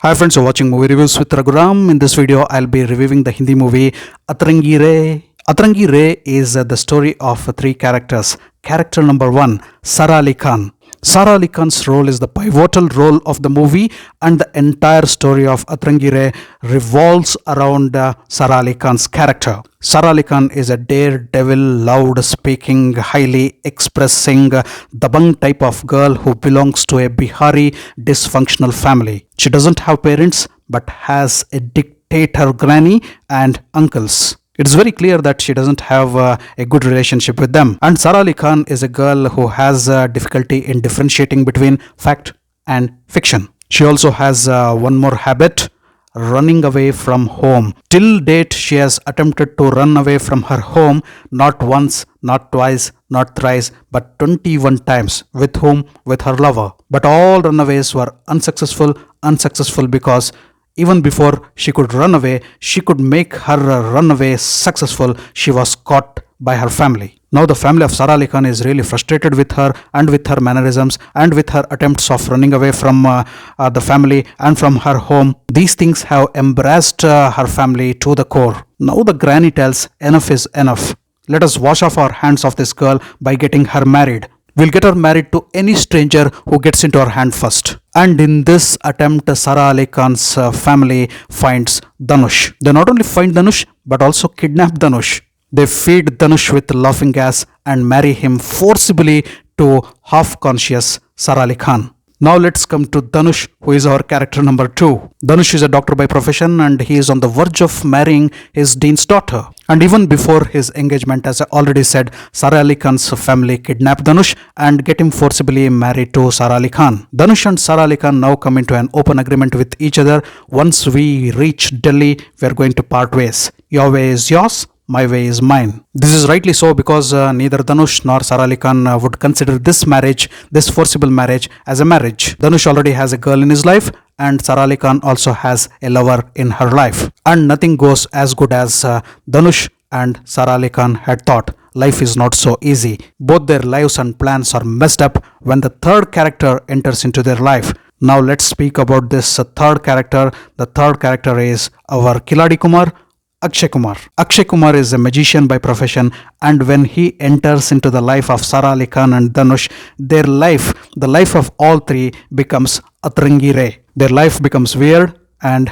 Hi friends, you're watching movie reviews with Raghuram. In this video, I'll be reviewing the Hindi movie Atrangi Re. Atrangi Re is the story of three characters. Character number one, Sara Ali Khan. Sara Ali Khan's role is the pivotal role of the movie, and the entire story of Atrangi Re revolves around Sara Ali Khan's character. Sara Ali Khan is a daredevil, loud speaking, highly expressing, dabang type of girl who belongs to a Bihari dysfunctional family. She doesn't have parents but has a dictator granny and uncles. It's very clear that she doesn't have a good relationship with them. And Sara Ali Khan is a girl who has difficulty in differentiating between fact and fiction. She also has one more habit, running away from home. Till date, she has attempted to run away from her home not once, not twice, not thrice, but 21 times. With whom? With her lover. But all runaways were unsuccessful because even before she could run away, she could make her runaway successful. She was caught by her family. Now the family of Sara Ali Khan is really frustrated with her and with her mannerisms and with her attempts of running away from the family and from her home. These things have embarrassed her family to the core. Now the granny tells, enough is enough. Let us wash off our hands of this girl by getting her married. We'll get her married to any stranger who gets into our hand first. And in this attempt, Sara Ali Khan's family finds Dhanush. They not only find Dhanush, but also kidnap Dhanush. They feed Dhanush with laughing gas and marry him forcibly to half-conscious Sara Ali Khan. Now let's come to Dhanush, who is our character number 2. Dhanush is a doctor by profession and he is on the verge of marrying his dean's daughter. And even before his engagement, as I already said, Sara Ali Khan's family kidnapped Dhanush and get him forcibly married to Sara Ali Khan. Dhanush and Sara Ali Khan now come into an open agreement with each other. Once we reach Delhi, we are going to part ways. Your way is yours, my way is mine. This is rightly so because neither Dhanush nor Sara Ali Khan would consider this marriage, this forcible marriage, as a marriage. Dhanush already has a girl in his life and Sara Ali Khan also has a lover in her life. And nothing goes as good as Dhanush and Sara Ali Khan had thought. Life is not so easy. Both their lives and plans are messed up when the third character enters into their life. Now let's speak about this third character. The third character is our Kiladi Kumar, Akshay Kumar. Akshay Kumar is a magician by profession, and when he enters into the life of Sara Ali Khan and Dhanush, their life, the life of all three, becomes Atrangi Re. Their life becomes weird and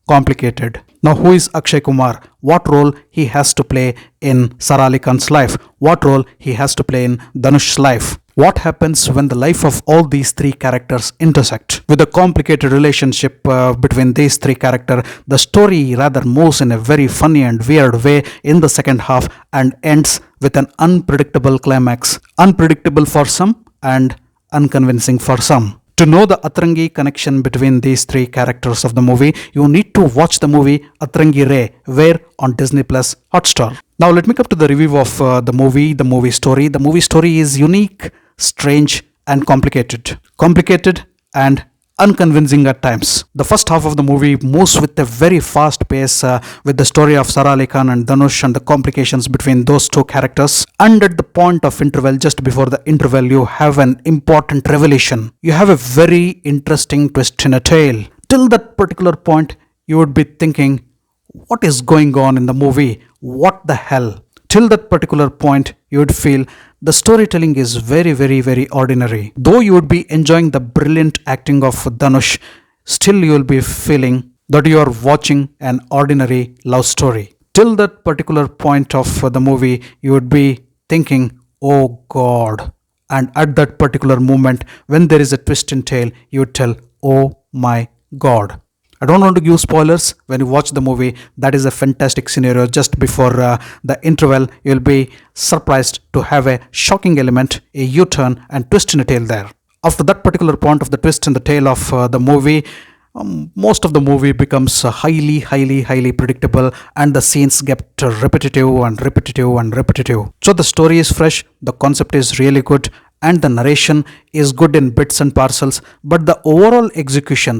complicated. Now who is Akshay Kumar? What role he has to play in Sara Ali Khan's life? What role he has to play in Dhanush's life? What happens when the life of all these three characters intersect? With a complicated relationship between these three characters, the story rather moves in a very funny and weird way in the second half and ends with an unpredictable climax. Unpredictable for some and unconvincing for some. To know the Atrangi connection between these three characters of the movie, you need to watch the movie Atrangi Re, where on Disney Plus Hotstar. Now let me come to the review of the movie story. The movie story is unique, strange and complicated. Complicated and unconvincing at times. The first half of the movie moves with a very fast pace with the story of Sara Ali Khan and Dhanush and the complications between those two characters. And at the point of interval, just before the interval, you have an important revelation. You have a very interesting twist in a tale. Till that particular point, you would be thinking, what is going on in the movie? What the hell? Till that particular point, you would feel the storytelling is very ordinary. Though you would be enjoying the brilliant acting of Dhanush, still you will be feeling that you are watching an ordinary love story. Till that particular point of the movie, you would be thinking, oh God. And at that particular moment, when there is a twist in tale, you would tell, oh my God. I don't want to give spoilers. When you watch the movie, that is a fantastic scenario. Just before the interval, you'll be surprised to have a shocking element, a U-turn and twist in the tale there. After that particular point of the twist in the tale of the movie, most of the movie becomes highly predictable and the scenes get repetitive. So the story is fresh, the concept is really good and the narration is good in bits and parcels, but the overall execution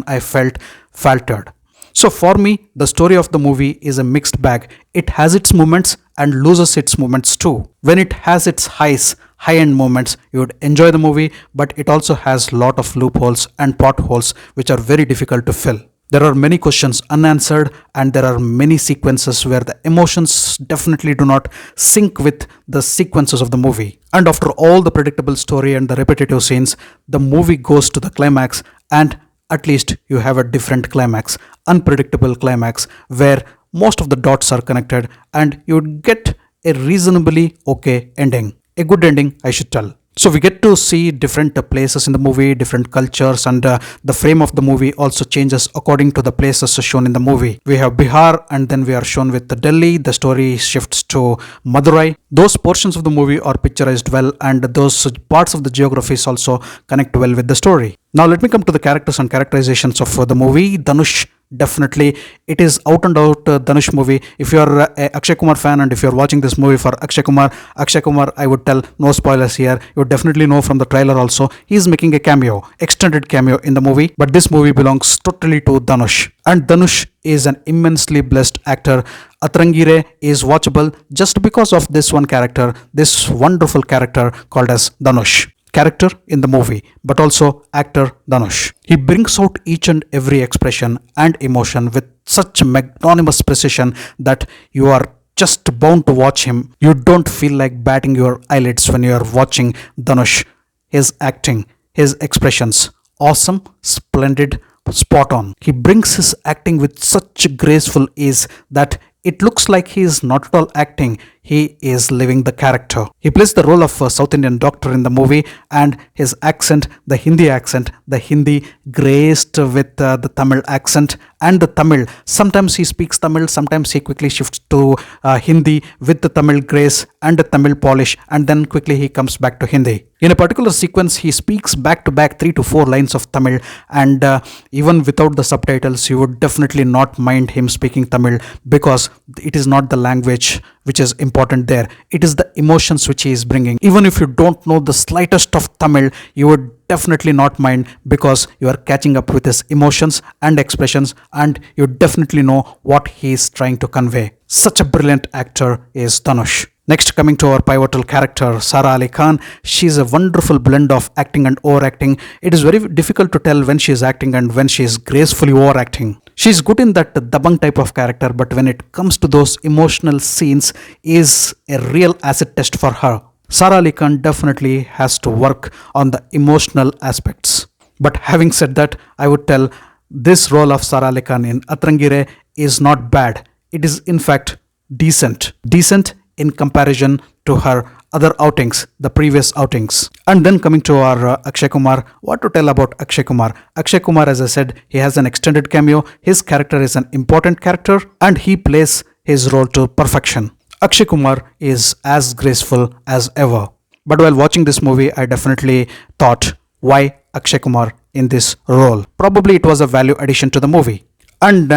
I felt faltered. So for me, the story of the movie is a mixed bag. It has its moments and loses its moments too. When it has its highs, high-end moments. You would enjoy the movie, but it also has lot of loopholes and potholes which are very difficult to fill. There are many questions unanswered, and there are many sequences where the emotions definitely do not sync with the sequences of the movie. And after all the predictable story and the repetitive scenes, the movie goes to the climax, and at least you have a different climax, unpredictable climax, where most of the dots are connected and you would get a reasonably okay ending. A good ending, I should tell. So we get to see different places in the movie, different cultures, and the frame of the movie also changes according to the places shown in the movie. We have Bihar, and then we are shown with the Delhi. The story shifts to Madurai. Those portions of the movie are picturized well, and those parts of the geographies also connect well with the story. Now let me come to the characters and characterizations of the movie. Dhanush, definitely it is out and out Dhanush movie. If you are a Akshay Kumar fan, and if you are watching this movie for Akshay Kumar, I would tell no spoilers here. You would definitely know from the trailer also, he is making a cameo, extended cameo in the movie, but this movie belongs totally to Dhanush, and Dhanush is an immensely blessed actor. Atrangi is watchable just because of this one character, this wonderful character called as Dhanush. Character in the movie, but also actor Dhanush. He brings out each and every expression and emotion with such magnanimous precision that you are just bound to watch him. You don't feel like batting your eyelids when you are watching Dhanush. His acting, his expressions, awesome, splendid, spot on. He brings his acting with such graceful ease that it looks like he is not at all acting, he is living the character. He plays the role of a South Indian doctor in the movie, and his accent, the Hindi graced with the Tamil accent, and the Tamil. Sometimes he speaks Tamil, sometimes he quickly shifts to Hindi with the Tamil grace and the Tamil polish, and then quickly he comes back to Hindi. In a particular sequence, he speaks back to back 3 to 4 lines of Tamil, and even without the subtitles, you would definitely not mind him speaking Tamil, because it is not the language which is important there. It is the emotions which he is bringing. Even if you don't know the slightest of Tamil, you would definitely not mind, because you are catching up with his emotions and expressions, and you definitely know what he is trying to convey. Such a brilliant actor is Dhanush. Next, coming to our pivotal character, Sara Ali Khan. She is a wonderful blend of acting and overacting. It is very difficult to tell when she is acting and when she is gracefully overacting. She is good in that dabang type of character, but when it comes to those emotional scenes, is a real acid test for her. Sara Ali Khan definitely has to work on the emotional aspects. But having said that, I would tell this role of Sara Ali Khan in Atrangi is not bad. It is in fact decent. Decent in comparison to her other outings, the previous outings. And then coming to our Akshay Kumar, what to tell about Akshay Kumar? Akshay Kumar, as I said, he has an extended cameo. His character is an important character, and he plays his role to perfection. Akshay Kumar is as graceful as ever. But while watching this movie, I definitely thought, why Akshay Kumar in this role? Probably it was a value addition to the movie. And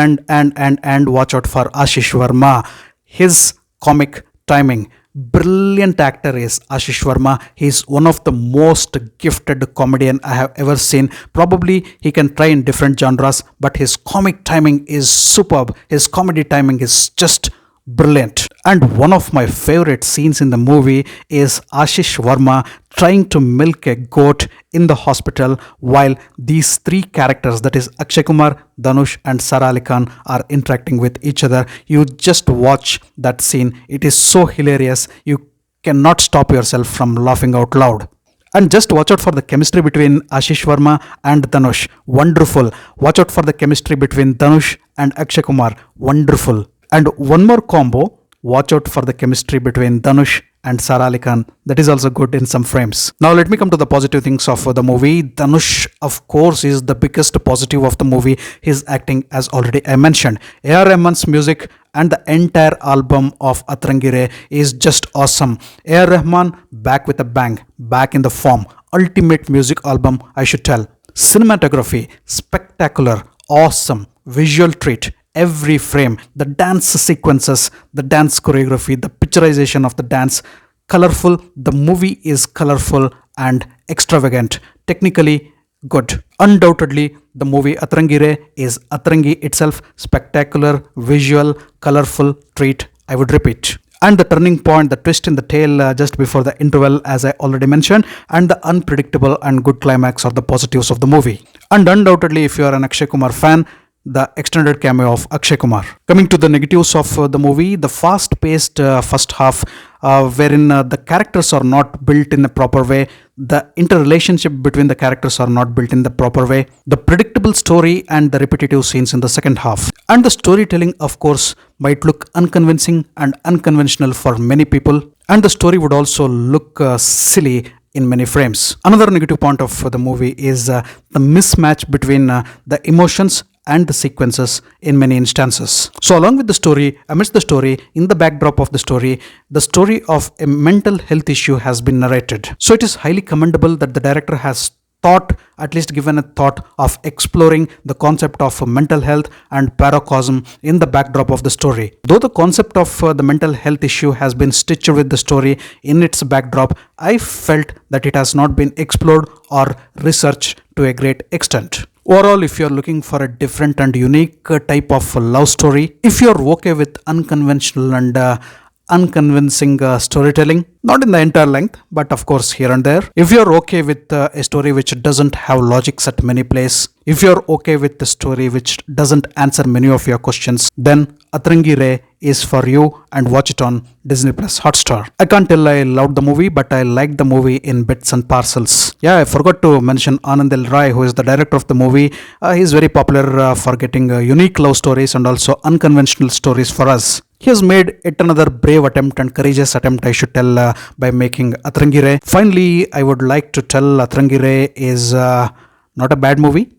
watch out for Ashish Verma. His comic timing. Brilliant actor is Ashish Verma. He is one of the most gifted comedian I have ever seen. Probably he can try in different genres, but his comic timing is superb. His comedy timing is just brilliant. And one of my favorite scenes in the movie is Ashish Verma trying to milk a goat in the hospital while these three characters, that is Akshay Kumar, Dhanush and Sara Ali Khan, are interacting with each other. You just watch that scene. It is so hilarious. You cannot stop yourself from laughing out loud. And just watch out for the chemistry between Ashish Verma and Dhanush. Wonderful. Watch out for the chemistry between Dhanush and Akshay Kumar. Wonderful. And one more combo, watch out for the chemistry between Dhanush and Sara Ali Khan. That is also good in some frames. Now let me come to the positive things of the movie. Dhanush, of course, is the biggest positive of the movie. His acting, as already I mentioned. A.R. Rahman's music and the entire album of Atrangi is just awesome. A.R. Rahman back with a bang, back in the form. Ultimate music album, I should tell. Cinematography, spectacular, awesome, visual treat. Every frame, the dance sequences, the dance choreography, the picturization of the dance, colorful. The movie is colorful and extravagant. Technically good. Undoubtedly, the movie Atrangi is Atrangi itself. Spectacular, visual, colorful treat. I would repeat. and the turning point, the twist in the tale just before the interval, as I already mentioned, and the unpredictable and good climax are the positives of the movie. And undoubtedly, if you are an Akshay Kumar fan, the extended cameo of Akshay Kumar. Coming to the negatives of the movie, the fast-paced first half, wherein the characters are not built in a proper way, the interrelationship between the characters are not built in the proper way, the predictable story and the repetitive scenes in the second half. And the storytelling, of course, might look unconvincing and unconventional for many people, and the story would also look silly in many frames. Another negative point of the movie is the mismatch between the emotions and the sequences in many instances. So along with the story, amidst the story, in the backdrop of the story of a mental health issue has been narrated. So it is highly commendable that the director has thought, at least given a thought of exploring the concept of mental health and paracosm in the backdrop of the story. Though the concept of the mental health issue has been stitched with the story in its backdrop, I felt that it has not been explored or researched to a great extent. Overall, if you're looking for a different and unique type of love story, if you're okay with unconventional and unconvincing storytelling, not in the entire length, but of course here and there. If you're okay with a story which doesn't have logics at many places, if you're okay with the story which doesn't answer many of your questions, then Atrangi Re is for you, and watch it on Disney Plus Hotstar. I can't tell I loved the movie, but I liked the movie in bits and parcels. Yeah, I forgot to mention Anand Rai, who is the director of the movie. He's very popular for getting unique love stories and also unconventional stories for us. He has made yet another brave attempt and courageous attempt, I should tell, by making Atrangi Re. Finally, I would like to tell Atrangi Re is not a bad movie,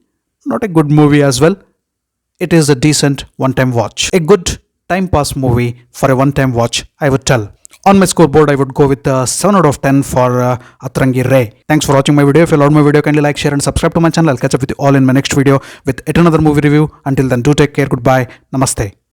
not a good movie as well. It is a decent one-time watch. A good time pass movie for a one-time watch, I would tell. On my scoreboard, I would go with 7 out of 10 for Atrangi Re. Thanks for watching my video. If you loved my video, kindly like, share and subscribe to my channel. I'll catch up with you all in my next video with yet another movie review. Until then, do take care. Goodbye. Namaste.